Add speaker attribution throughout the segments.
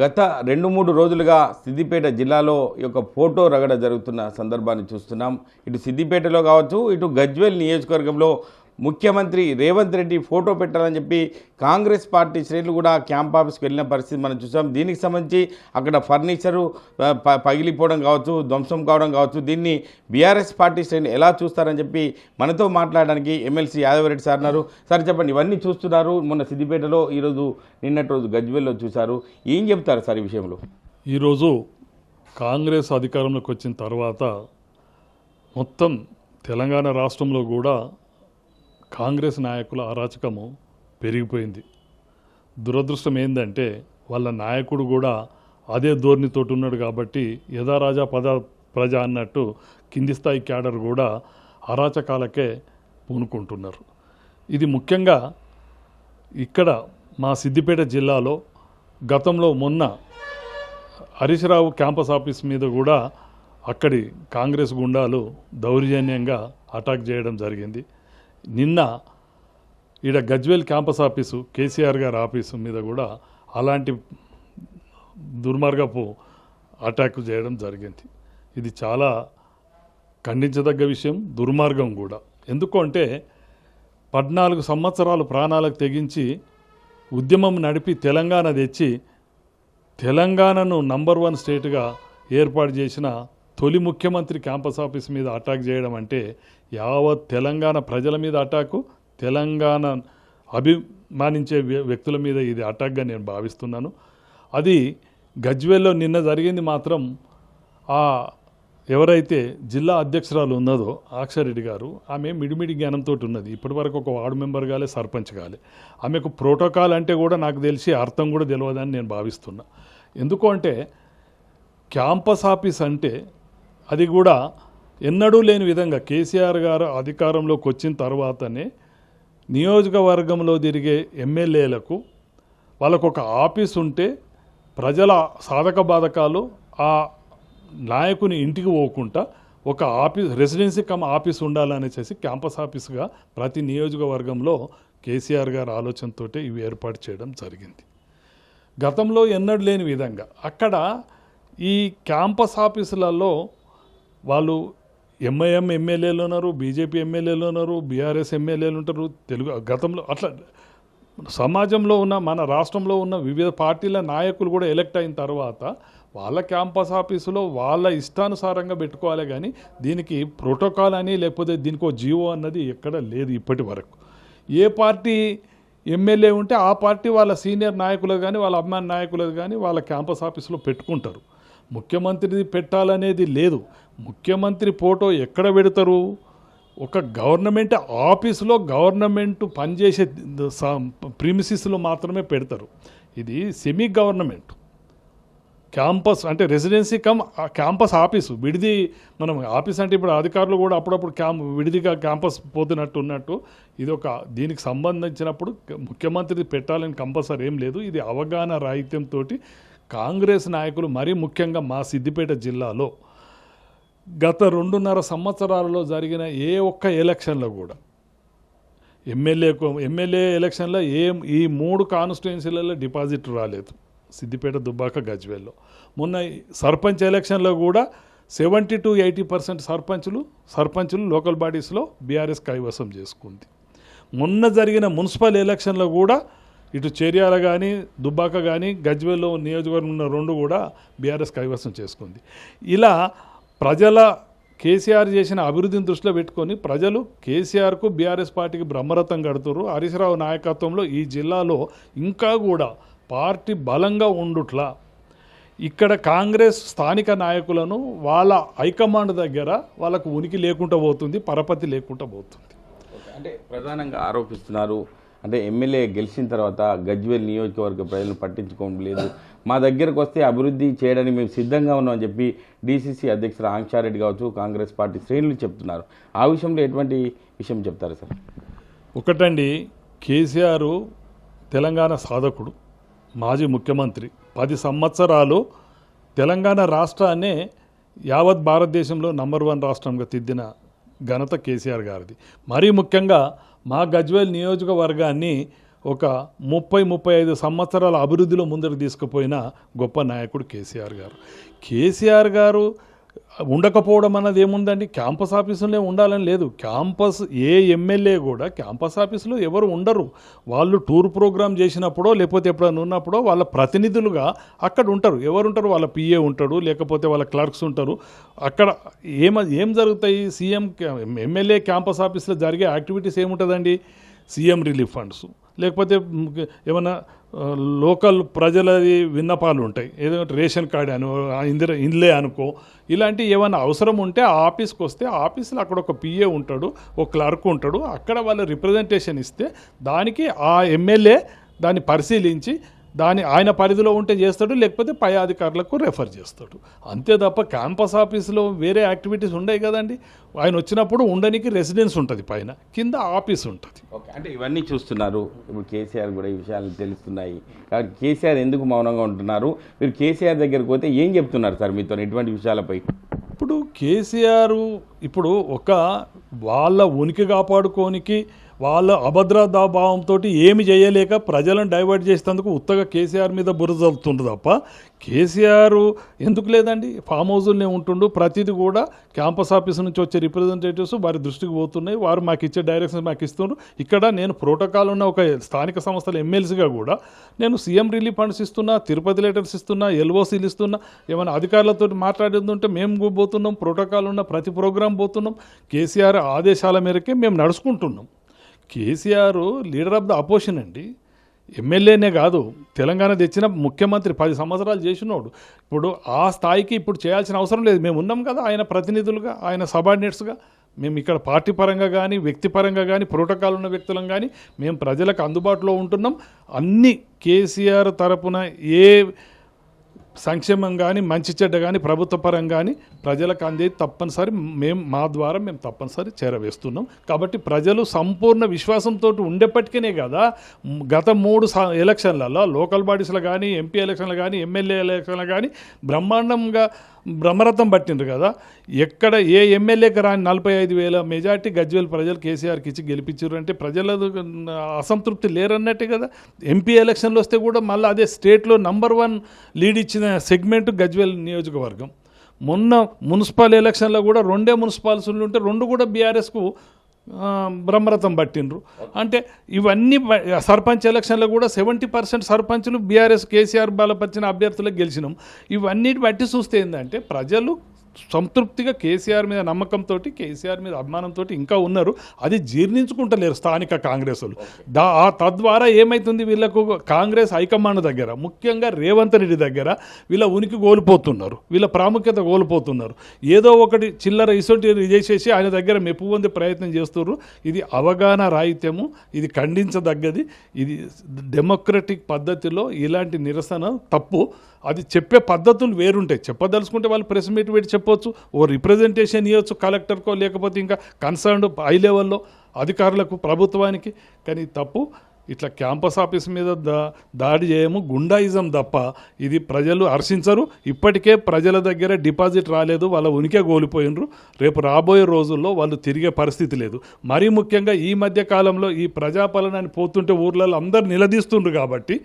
Speaker 1: గత 2-3 రోజులుగా సిద్దిపేట జిల్లాలో ఈ యొక్క ఫోటో రగడ జరుగుతున్న సందర్భాన్ని చూస్తున్నాం. ఇటు సిద్దిపేటలో కావచ్చు, ఇటు గజ్వేల్ నియోజకవర్గంలో ముఖ్యమంత్రి రేవంత్ రెడ్డి ఫోటో పెట్టాలని చెప్పి కాంగ్రెస్ పార్టీ శ్రేణులు కూడా క్యాంప్ ఆఫీస్కి వెళ్ళిన పరిస్థితి మనం చూసాం. దీనికి సంబంధించి అక్కడ ఫర్నిచరు పగిలిపోవడం కావచ్చు, ధ్వంసం కావడం కావచ్చు, దీన్ని బీఆర్ఎస్ పార్టీ శ్రేణులు ఎలా చూస్తారని చెప్పి మనతో మాట్లాడడానికి ఎమ్మెల్సీ యాదవరెడ్డి సార్ ఉన్నారు. సార్ చెప్పండి, ఇవన్నీ చూస్తున్నారు, మొన్న సిద్దిపేటలో ఈరోజు నిన్నటి రోజు గజ్వేల్లో చూశారు, ఏం చెప్తారు సార్ ఈ విషయంలో?
Speaker 2: ఈరోజు కాంగ్రెస్ అధికారంలోకి వచ్చిన తర్వాత మొత్తం తెలంగాణ రాష్ట్రంలో కూడా కాంగ్రెస్ నాయకుల అరాచకము పెరిగిపోయింది. దురదృష్టం ఏంటంటే వాళ్ళ నాయకుడు కూడా అదే ధోరణితోటి ఉన్నాడు కాబట్టి యథా రాజా ప్రజ అన్నట్టు కింది స్థాయి క్యాడర్ కూడా అరాచకాలకే పూనుకుంటున్నారు. ఇది ముఖ్యంగా ఇక్కడ మా సిద్దిపేట జిల్లాలో గతంలో మొన్న హరీష్ రావు క్యాంపస్ ఆఫీస్ మీద కూడా అక్కడి కాంగ్రెస్ గుండాలు దౌర్జన్యంగా అటాక్ చేయడం జరిగింది. నిన్న ఈడ గజ్వేల్ క్యాంపస్ ఆఫీసు కేసీఆర్ గారి ఆఫీసు మీద కూడా అలాంటి దుర్మార్గపు అటాక్ చేయడం జరిగింది. ఇది చాలా ఖండించదగ్గ విషయం, దుర్మార్గం కూడా. ఎందుకంటే 14 సంవత్సరాలు ప్రాణాలకు తెగించి ఉద్యమం నడిపి తెలంగాణ తెచ్చి తెలంగాణను నంబర్ 1 స్టేట్గా ఏర్పాటు చేసిన తొలి ముఖ్యమంత్రి క్యాంపస్ ఆఫీస్ మీద అటాక్ చేయడం అంటే యావత్ తెలంగాణ ప్రజల మీద అటాకు, తెలంగాణ అభిమానించే వ్యక్తుల మీద ఇది అటాక్గా నేను భావిస్తున్నాను. అది గజ్వేల్లో నిన్న జరిగింది మాత్రం ఎవరైతే జిల్లా అధ్యక్షురాలు ఉన్నదో అక్షరెడ్డి గారు, ఆమె మిడిమిడి జ్ఞానంతో ఉన్నది. ఇప్పటివరకు ఒక వార్డు మెంబర్ కాలే, సర్పంచ్ కాలే. ఆమెకు ప్రోటోకాల్ అంటే కూడా నాకు తెలిసి అర్థం కూడా తెలియదని నేను భావిస్తున్నా. ఎందుకు అంటే క్యాంపస్ ఆఫీస్ అంటే అది కూడా ఎన్నడూ లేని విధంగా కేసీఆర్ గారు అధికారంలోకి వచ్చిన తర్వాతనే నియోజకవర్గంలో తిరిగే ఎమ్మెల్యేలకు వాళ్ళకు ఒక ఆఫీస్ ఉంటే ప్రజల సాధక బాధకాలు ఆ నాయకుని ఇంటికి పోకుండా ఒక ఆఫీస్, రెసిడెన్సీ కమ్ ఆఫీస్ ఉండాలనేసి క్యాంపస్ ఆఫీస్గా ప్రతి నియోజకవర్గంలో కేసీఆర్ గారి ఆలోచనతో ఇవి ఏర్పాటు చేయడం జరిగింది. గతంలో ఎన్నడూ లేని విధంగా అక్కడ ఈ క్యాంపస్ ఆఫీసులలో వాళ్ళు ఎంఐఎం ఎమ్మెల్యేలు ఉన్నారు, బీజేపీ ఎమ్మెల్యేలు ఉన్నారు, బీఆర్ఎస్ ఎమ్మెల్యేలు ఉంటారు. గతంలో అట్లా సమాజంలో ఉన్న, మన రాష్ట్రంలో ఉన్న వివిధ పార్టీల నాయకులు కూడా ఎలక్ట్ అయిన తర్వాత వాళ్ళ క్యాంపస్ ఆఫీసులో వాళ్ళ ఇష్టానుసారంగా పెట్టుకోవాలి. కానీ దీనికి ప్రోటోకాల్ అని లేకపోతే దీనికి ఒక జీవో అన్నది ఎక్కడ లేదు ఇప్పటి వరకు. ఏ పార్టీ ఎమ్మెల్యే ఉంటే ఆ పార్టీ వాళ్ళ సీనియర్ నాయకులు కానీ వాళ్ళ అభిమాన నాయకులు కానీ వాళ్ళ క్యాంపస్ ఆఫీసులో పెట్టుకుంటారు. ముఖ్యమంత్రిది పెట్టాలనేది లేదు. ముఖ్యమంత్రి ఫోటో ఎక్కడ పెడతారు? ఒక గవర్నమెంట్ ఆఫీసులో గవర్నమెంట్ పనిచేసే ప్రిమిసిస్లో మాత్రమే పెడతారు. ఇది సెమీ గవర్నమెంట్ క్యాంపస్ అంటే రెసిడెన్సీ కమ్ క్యాంపస్ ఆఫీసు. విడిది మనం ఆఫీస్ అంటే ఇప్పుడు అధికారులు కూడా అప్పుడప్పుడు విడిదిగా క్యాంపస్ పోతున్నట్టు ఉన్నట్టు ఇది ఒక దీనికి సంబంధించినప్పుడు ముఖ్యమంత్రిది పెట్టాలని కంపల్సరీ ఏం లేదు. ఇది అవగాహన రాహిత్యంతో కాంగ్రెస్ నాయకులు మరీ ముఖ్యంగా మా సిద్దిపేట జిల్లాలో గత 2.5 సంవత్సరాలలో జరిగిన ఏ ఒక్క ఎలక్షన్లో కూడా ఎమ్మెల్యే ఎలక్షన్లో ఈ 3 కాన్స్టిట్యుయెన్సీలలో డిపాజిట్ రాలేదు. సిద్దిపేట, దుబ్బాక, గజ్వేల్లో. మొన్న సర్పంచ్ ఎలక్షన్లో కూడా 70 to 80% సర్పంచులు లోకల్ బాడీస్లో బీఆర్ఎస్ కైవసం చేసుకుంది. మొన్న జరిగిన మున్సిపల్ ఎలక్షన్లో కూడా ఇటు చేర్యాల కానీ, దుబ్బాక కానీ, గజ్వేల్లో నియోజకవర్గం ఉన్న 2 కూడా బీఆర్ఎస్ కైవసం చేసుకుంది. ఇలా ప్రజల కేసీఆర్ చేసిన అభివృద్ధిని దృష్టిలో పెట్టుకొని ప్రజలు కేసీఆర్కు, బీఆర్ఎస్ పార్టీకి బ్రహ్మరథం కడుతున్నారు. హరీష్ రావు నాయకత్వంలో ఈ జిల్లాలో ఇంకా కూడా పార్టీ బలంగా ఉండుట్లా ఇక్కడ కాంగ్రెస్ స్థానిక నాయకులను వాళ్ళ హైకమాండ్ దగ్గర వాళ్ళకు ఉనికి లేకుండా పోతుంది, పరపతి లేకుండా పోతుంది.
Speaker 1: అంటే ప్రధానంగా ఆరోపిస్తున్నారు, అంటే ఎమ్మెల్యే గెలిచిన తర్వాత గజ్వేల్ నియోజకవర్గ ప్రజలను పట్టించుకోవడం లేదు, మా దగ్గరకు వస్తే అభివృద్ధి చేయడానికి మేము సిద్ధంగా ఉన్నామని చెప్పి డీసీసీ అధ్యక్షుడు ఆంక్షారెడ్డి కావచ్చు, కాంగ్రెస్ పార్టీ శ్రేణులు చెప్తున్నారు. ఆ విషయంలో ఎటువంటి విషయం చెప్తారు సార్?
Speaker 2: ఒకటండి, కేసీఆర్ తెలంగాణ సాధకుడు, మాజీ ముఖ్యమంత్రి. 10 సంవత్సరాలు తెలంగాణ రాష్ట్రాన్నే యావత్ భారతదేశంలో నంబర్ 1 రాష్ట్రంగా తిద్దిన ఘనత కేసీఆర్ గారిది. మరీ ముఖ్యంగా మా గజ్వేల్ నియోజకవర్గాన్ని ఒక 30-35 సంవత్సరాల అభివృద్ధిలో ముందరకు తీసుకుపోయిన గొప్ప నాయకుడు కేసీఆర్ గారు. కేసీఆర్ గారు ఉండకపోవడం అన్నది ఏముందండి, క్యాంపస్ ఆఫీసులోనే ఉండాలని లేదు. క్యాంపస్ ఏ ఎమ్మెల్యే కూడా క్యాంపస్ ఆఫీసులో ఎవరు ఉండరు. వాళ్ళు టూర్ ప్రోగ్రామ్ చేసినప్పుడో లేకపోతే ఎప్పుడైనా ఉన్నప్పుడో వాళ్ళ ప్రతినిధులుగా అక్కడ ఉంటారు. ఎవరు ఉంటారు? వాళ్ళ పిఏ ఉంటాడు, లేకపోతే వాళ్ళ క్లర్క్స్ ఉంటారు. అక్కడ ఏం జరుగుతాయి? సీఎం ఎమ్మెల్యే క్యాంపస్ ఆఫీస్లో జరిగే యాక్టివిటీస్ ఏముంటుందండి? సీఎం రిలీఫ్ ఫండ్స్, లేకపోతే ఏమైనా లోకల్ ప్రజలది విన్నపాలు ఉంటాయి, ఏదో రేషన్ కార్డు అను ఇందులే అనుకో, ఇలాంటి ఏమైనా అవసరం ఉంటే ఆ ఆఫీస్కి వస్తే ఆఫీస్లో అక్కడ ఒక పిఏ ఉంటాడు, ఒక క్లర్క్ ఉంటాడు. అక్కడ వాళ్ళు రిప్రజెంటేషన్ ఇస్తే దానికి ఆ ఎమ్మెల్యే దాన్ని పరిశీలించి ఆయన పరిధిలో ఉంటే చేస్తాడు, లేకపోతే పై అధికారులకు రెఫర్ చేస్తాడు. అంతే తప్ప క్యాంపస్ ఆఫీసులో వేరే యాక్టివిటీస్ ఉండవు కదండి. ఆయన వచ్చినప్పుడు ఉండడానికి రెసిడెన్స్ ఉంటుంది, పైన కింద ఆఫీస్ ఉంటుంది.
Speaker 1: ఓకే, అంటే ఇవన్నీ చూస్తున్నారు. ఇప్పుడు కేసీఆర్ కూడా ఈ విషయాలు తెలుస్తున్నాయి కాబట్టి కేసీఆర్ ఎందుకు మౌనంగా ఉంటున్నారు? మీరు కేసీఆర్ దగ్గరికి పోతే ఏం చెప్తున్నారు సార్ మీతో ఇటువంటి విషయాలపై?
Speaker 2: ఇప్పుడు కేసీఆర్ ఇప్పుడు వాళ్ళ ఉనికి కాపాడుకోనికి వాళ్ళ అభద్రతాభావంతో ఏమి చేయలేక ప్రజలను డైవర్ట్ చేసేందుకు ఉత్తగా కేసీఆర్ మీద బురద చల్లుతుండు తప్ప కేసీఆర్ ఎందుకు లేదండి. ఫామ్ హౌజుల్నే ఉంటుండు. ప్రతిదీ కూడా క్యాంపస్ ఆఫీస్ నుంచి వచ్చే రిప్రజెంటేటివ్స్ వారి దృష్టికి పోతున్నాయి. వారు మాకు ఇచ్చే డైరెక్షన్స్ మాకు ఇస్తున్నారు. ఇక్కడ నేను ప్రోటోకాల్ ఉన్న ఒక స్థానిక సంస్థల ఎమ్మెల్సీగా కూడా నేను సీఎం రిలీఫ్ ఫండ్స్ ఇస్తున్నా, తిరుపతి లెటర్స్ ఇస్తున్నా, ఎల్ఓసీలు ఇస్తున్నా. ఏమైనా అధికారులతో మాట్లాడేది ఉంటే మేము పోతున్నాం. ప్రోటోకాల్ ఉన్న ప్రతి ప్రోగ్రాం పోతున్నాం. కేసీఆర్ ఆదేశాల మేరకే మేము నడుచుకుంటున్నాం. KCR leader of the opposition అండి. ఎమ్మెల్యేనే కాదు, తెలంగాణ తెచ్చిన ముఖ్యమంత్రి 10 సంవత్సరాలు చేసినోడు. ఇప్పుడు ఆ స్థాయికి ఇప్పుడు చేయాల్సిన అవసరం లేదు. మేము ఉన్నాం కదా ఆయన ప్రతినిధులుగా, ఆయన సబార్డినేట్స్గా. మేము ఇక్కడ పార్టీ పరంగా కానీ వ్యక్తిపరంగా కానీ ప్రోటోకాల్ ఉన్న వ్యక్తులం కానీ మేము ప్రజలకు అందుబాటులో ఉంటున్నాం. అన్ని కేసీఆర్ తరపున ఏ సంక్షేమం కానీ మంచి చెడ్డ కానీ ప్రభుత్వ పరంగా కానీ ప్రజలకు అందేది తప్పనిసరి మా ద్వారా మేము తప్పనిసరి చేరవేస్తున్నాం. కాబట్టి ప్రజలు సంపూర్ణ విశ్వాసంతో ఉండేప్పటికనే కదా గత 3 ఎలక్షన్లలో లోకల్ బాడీస్లో కానీ ఎంపీ ఎలక్షన్లు కానీ ఎమ్మెల్యే ఎలక్షన్లు కానీ బ్రహ్మాండంగా బ్రహ్మరథం పట్టిండ్రు కదా. ఎక్కడ ఏ ఎమ్మెల్యేకి రాని 45,000 మెజార్టీ గజ్వేల్ ప్రజలు కేసీఆర్కి ఇచ్చి గెలిపించారు అంటే ప్రజల అసంతృప్తి లేరన్నట్టే కదా. ఎంపీ ఎలక్షన్లు వస్తే కూడా మళ్ళీ అదే స్టేట్లో నంబర్ 1 లీడ్ ఇచ్చిన సెగ్మెంట్ గజ్వేల్ నియోజకవర్గం. మొన్న మున్సిపల్ ఎలక్షన్లో కూడా 2 మున్సిపాలిటీలు ఉంటే 2 కూడా బీఆర్ఎస్కు బ్రహ్మరథం పట్టిండ్రు. అంటే ఇవన్నీ సర్పంచ్ ఎలక్షన్లో కూడా 70% సర్పంచులు బీఆర్ఎస్ కేసీఆర్ బలపరిచిన అభ్యర్థులకు గెలిచినాం. ఇవన్నిటి బట్టి చూస్తే ఏంటంటే ప్రజలు సంతృప్తిగా కేసీఆర్ మీద నమ్మకంతో కేసీఆర్ మీద అభిమానంతో ఇంకా ఉన్నారు. అది జీర్ణించుకుంటలేరు స్థానిక కాంగ్రెస్లు. తద్వారా ఏమవుతుంది, వీళ్ళకు కాంగ్రెస్ హైకమాండ్ దగ్గర ముఖ్యంగా రేవంత్ రెడ్డి దగ్గర వీళ్ళ ఉనికి కోల్పోతున్నారు, వీళ్ళ ప్రాముఖ్యత కోల్పోతున్నారు. ఏదో ఒకటి చిల్లర ఇసొంటి చేసేసి ఆయన దగ్గర మెప్పు పొందే ప్రయత్నం చేస్తున్నారు. ఇది అవగాహన రాహిత్యము, ఇది ఖండించదగ్గది. ఇది డెమోక్రటిక్ పద్ధతిలో ఇలాంటి నిరసన తప్పు. అది చెప్పే పద్ధతులు వేరుంటాయి. చెప్పదలుచుకుంటే వాళ్ళు ప్రెస్ మీట్ పెట్టి చెప్పొచ్చు, ఓ రిప్రజెంటేషన్ ఇవ్వచ్చు కలెక్టర్కో లేకపోతే ఇంకా కన్సర్న్డ్ హై లెవెల్లో అధికారులకు ప్రభుత్వానికి. కానీ తప్పు ఇట్లా క్యాంపస్ ఆఫీస్ మీద దాడి చేయము గుండాయిజం తప్ప ఇది ప్రజలు హర్షించరు. ఇప్పటికే ప్రజల దగ్గర డిపాజిట్ రాలేదు, వాళ్ళ ఉనికే కోల్పోయినరు. రేపు రాబోయే రోజుల్లో వాళ్ళు తిరిగే పరిస్థితి లేదు. మరీ ముఖ్యంగా ఈ మధ్య కాలంలో ఈ ప్రజాపాలన పోతుంటే ఊర్లలో అందరు నిలదీస్తుండ్రు కాబట్టి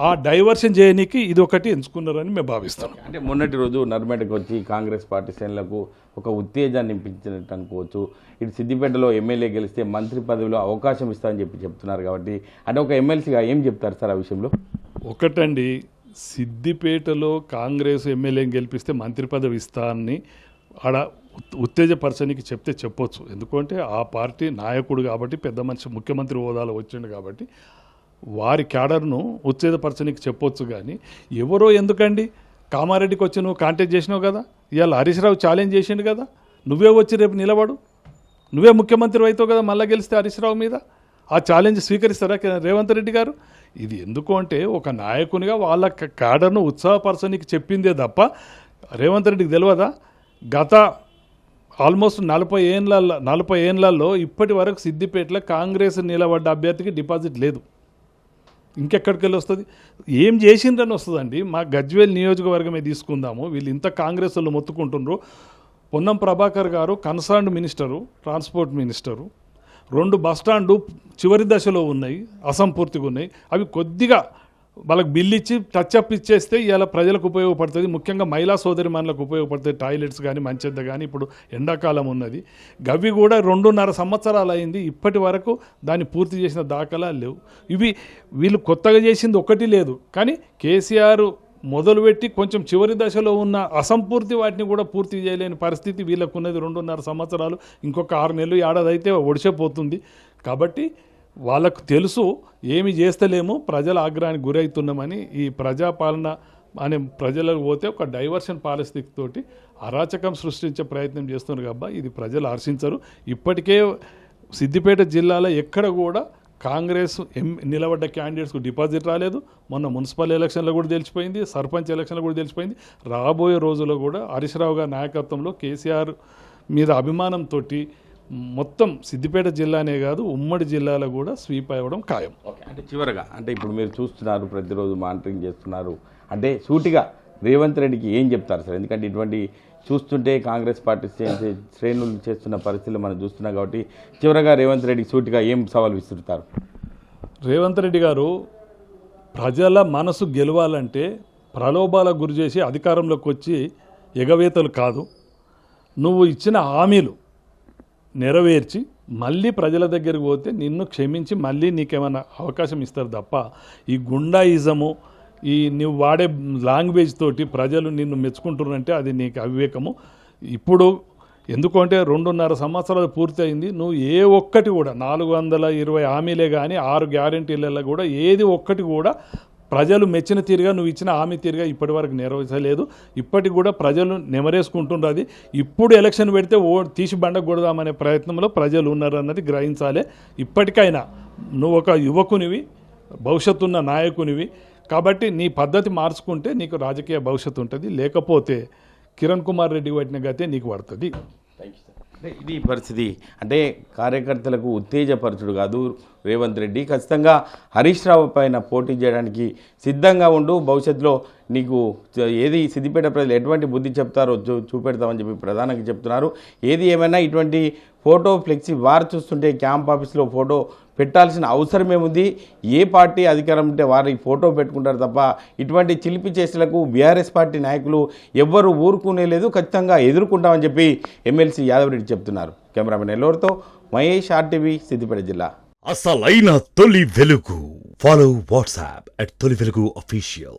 Speaker 2: ఆ డైవర్షన్ చేయడానికి ఇది ఒకటి ఎంచుకున్నారని మేము భావిస్తున్నాం.
Speaker 1: అంటే మొన్నటి రోజు నర్మేటకు వచ్చి కాంగ్రెస్ పార్టీ శ్రేణులకు ఒక ఉత్తేజాన్ని నింపించినట్టు అనుకోవచ్చు. ఇటు సిద్దిపేటలో ఎమ్మెల్యే గెలిస్తే మంత్రి పదవిలో అవకాశం ఇస్తామని చెప్తున్నారు కాబట్టి అంటే ఒక ఎమ్మెల్సీగా ఏం చెప్తారు సార్ ఆ విషయంలో?
Speaker 2: ఒకటండి, సిద్దిపేటలో కాంగ్రెస్ ఎమ్మెల్యేని గెలిపిస్తే మంత్రి పదవి ఇస్తానని ఆడ ఉత్తేజపరచనికి చెప్తే చెప్పొచ్చు. ఎందుకంటే ఆ పార్టీ నాయకుడు కాబట్టి పెద్ద మనిషి ముఖ్యమంత్రి హోదాలో వచ్చిండు కాబట్టి వారి క్యాడర్ను ఉత్తేజపరచనికి చెప్పొచ్చు. కానీ ఎవరో ఎందుకండి, కామారెడ్డికి వచ్చి నువ్వు కాంటాక్ట్ చేసినావు కదా, ఇవాళ హరీష్ రావు ఛాలెంజ్ చేసిండు కదా, నువ్వే వచ్చి రేపు నిలబడు, నువ్వే ముఖ్యమంత్రి అవుతావు కదా, మళ్ళీ గెలిస్తే హరీష్ రావు మీద ఆ ఛాలెంజ్ స్వీకరిస్తారా రేవంత్ రెడ్డి గారు? ఇది ఎందుకు అంటే ఒక నాయకునిగా వాళ్ళ క్యాడర్ను ఉత్సాహపరచనికి చెప్పిందే తప్ప రేవంత్ రెడ్డికి తెలియదా? గత ఆల్మోస్ట్ 40 ఏళ్లలో ఇప్పటి వరకు సిద్దిపేటలో కాంగ్రెస్ నిలబడ్డ అభ్యర్థికి డిపాజిట్ లేదు. ఇంకెక్కడికి వెళ్ళి వస్తుంది? ఏం చేసిండ్రని వస్తుందండి. మా గజ్వేల్ నియోజకవర్గమే తీసుకుందాము, వీళ్ళు ఇంత కాంగ్రెస్ వాళ్ళు మొత్తుకుంటున్నారు. పొన్నం ప్రభాకర్ గారు concerned minister, transport minister, 2 bus stand చివరి దశలో ఉన్నాయి, అసంపూర్తిగా ఉన్నాయి. అవి కొద్దిగా వాళ్ళకి బిల్లు ఇచ్చి టచ్అప్ ఇచ్చేస్తే ఇలా ప్రజలకు ఉపయోగపడుతుంది. ముఖ్యంగా మహిళా సోదరిమణులకు ఉపయోగపడుతుంది. టాయిలెట్స్ కానీ మంచిద్ద కానీ ఇప్పుడు ఎండాకాలం ఉన్నది. గవి కూడా 2.5 సంవత్సరాలు అయింది, ఇప్పటి వరకు దాన్ని పూర్తి చేసిన దాఖలాలు లేవు. వీళ్ళు కొత్తగా చేసింది ఒకటి లేదు, కానీ కేసీఆర్ మొదలుపెట్టి కొంచెం చివరి దశలో ఉన్న అసంపూర్తి వాటిని కూడా పూర్తి చేయలేని పరిస్థితి వీళ్ళకు ఉన్నది. 2.5 సంవత్సరాలు, ఇంకొక 6 నెలలు ఏడాది ఒడిసిపోతుంది. కాబట్టి వాళ్ళకు తెలుసు ఏమి చేస్తలేము, ప్రజల ఆగ్రహానికి గురవుతున్నామని. ఈ ప్రజాపాలన అనే ప్రజలకు పోతే ఒక డైవర్షన్ పాలసీ తోటి అరాచకం సృష్టించే ప్రయత్నం చేస్తున్నారు కాబట్టి ఇది ప్రజలు హర్షించరు. ఇప్పటికే సిద్దిపేట జిల్లాలో ఎక్కడ కూడా కాంగ్రెస్ నిలబడ్డ క్యాండిడేట్స్కు డిపాజిట్ రాలేదు. మొన్న మున్సిపల్ ఎలక్షన్లో కూడా తెలిసిపోయింది, సర్పంచ్ ఎలక్షన్లో కూడా తెలిసిపోయింది. రాబోయే రోజుల్లో కూడా హరీష్ రావు గారి నాయకత్వంలో కేసీఆర్ మీద అభిమానంతో మొత్తం సిద్దిపేట జిల్లానే కాదు ఉమ్మడి జిల్లాలో కూడా స్వీప్ అవ్వడం ఖాయం.
Speaker 1: ఓకే, అంటే చివరగా అంటే ఇప్పుడు మీరు చూస్తున్నారు, ప్రతిరోజు మానిటరింగ్ చేస్తున్నారు, అంటే సూటిగా రేవంత్ రెడ్డికి ఏం చెప్తారు సార్? ఎందుకంటే ఇటువంటి చూస్తుంటే కాంగ్రెస్ పార్టీ శ్రేణులు చేస్తున్న పరిస్థితులు మనం చూస్తున్నాం కాబట్టి చివరగా రేవంత్ రెడ్డికి సూటిగా ఏం సవాల్ విసురుతారు?
Speaker 2: రేవంత్ రెడ్డి గారు ప్రజల మనసు గెలవాలంటే ప్రలోభాలకు గురి చేసి అధికారంలోకి వచ్చి ఎగవేతలు కాదు, నువ్వు ఇచ్చిన హామీలు నెరవేర్చి మళ్ళీ ప్రజల దగ్గరికి పోతే నిన్ను క్షమించి మళ్ళీ నీకేమైనా అవకాశం ఇస్తారు తప్ప ఈ గుండాయిజము, నువ్వు వాడే లాంగ్వేజ్ తోటి ప్రజలు నిన్ను మెచ్చుకుంటున్నారంటే అది నీకు అవివేకము. ఇప్పుడు ఎందుకంటే 2.5 సంవత్సరాలు పూర్తి అయింది. నువ్వు ఏ ఒక్కటి కూడా 420 హామీలే కానీ 6 గ్యారెంటీలలో కూడా ఏది ఒక్కటి కూడా ప్రజలు మెచ్చిన తీరుగా నువ్వు ఇచ్చిన హామీ తీరుగా ఇప్పటి వరకు నెరవేర్చలేదు. ఇప్పటికి కూడా ప్రజలు నెమరేసుకుంటున్నారు. అది ఇప్పుడు ఎలక్షన్ పెడితే తీసి బండగొడదామనే ప్రయత్నంలో ప్రజలు ఉన్నారన్నది గ్రహించాలి. ఇప్పటికైనా నువ్వు ఒక యువకునివి, భవిష్యత్తు ఉన్న నాయకునివి కాబట్టి నీ పద్ధతి మార్చుకుంటే నీకు రాజకీయ భవిష్యత్తు ఉంటుంది. లేకపోతే కిరణ్ కుమార్ రెడ్డి పట్టిన గతే నీకు పడుతుంది.
Speaker 1: ఇది పరిస్థితి. అంటే కార్యకర్తలకు ఉత్తేజపరచుడు కాదు రేవంత్ రెడ్డి, ఖచ్చితంగా హరీష్ రావు పైన పోటీ చేయడానికి సిద్ధంగా ఉండు, భవిష్యత్తులో నీకు ఏది సిద్దిపేట ప్రజలు ఎటువంటి బుద్ధి చెప్తారో చూపెడతామని చెప్పి ప్రధానంగా చెప్తున్నారు. ఏది ఏమైనా ఇటువంటి ఫోటో ఫ్లెక్సీ వారు చూస్తుంటే క్యాంప్ ఆఫీస్లో ఫోటో పెట్టాల్సిన అవసరం ఏముంది? ఏ పార్టీ అధికారం ఉంటే వారు ఈ ఫోటో పెట్టుకుంటారు తప్ప ఇటువంటి చిలిపి చేష్టలకు బీఆర్ఎస్ పార్టీ నాయకులు ఎవ్వరూ ఊరుకునే లేదు, ఖచ్చితంగా ఎదుర్కొంటామని చెప్పి ఎమ్మెల్సీ యాదవరెడ్డి చెప్తున్నారు. కెమెరామెన్ ఎల్లోర్తో మహేష్, RTV, సిద్దిపేట జిల్లా.
Speaker 3: అసలైన తొలి వెలుగు. ఫాలో వాట్సాప్ @తొలి వెలుగు official.